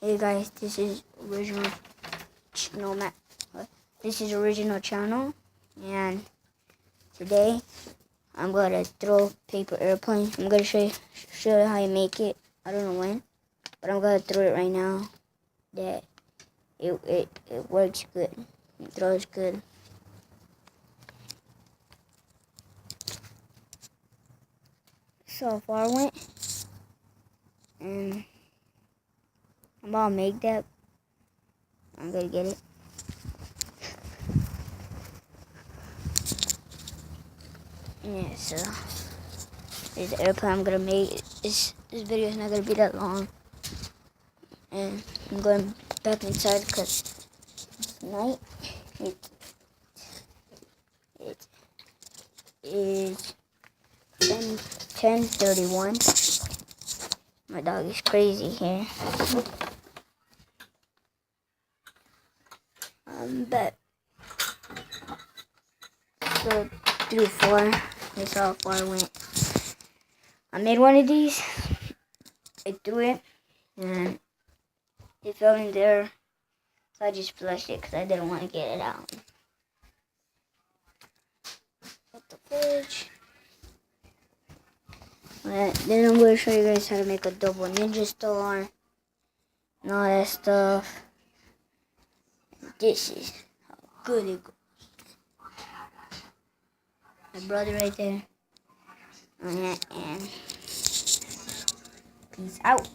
Hey guys, this is This is original channel, and today I'm gonna throw paper airplane. I'm gonna show you how you make it. I don't know when, but I'm gonna throw it right now. That it works good. It throws good. So far I went, and I'm about to make that. I'm gonna get it. Yeah, so this airplane I'm gonna make. This video is not gonna be that long, and I'm going back inside because it's night. It is 10:31. My dog is crazy here. But so through 4. That's how far I went. I made one of these. I threw it, and it fell in there. So I just flushed it because I didn't want to get it out. Put the fridge. Then I'm going to show you guys how to make a double ninja star and all that stuff. This is how good it goes. My brother right there. And peace out.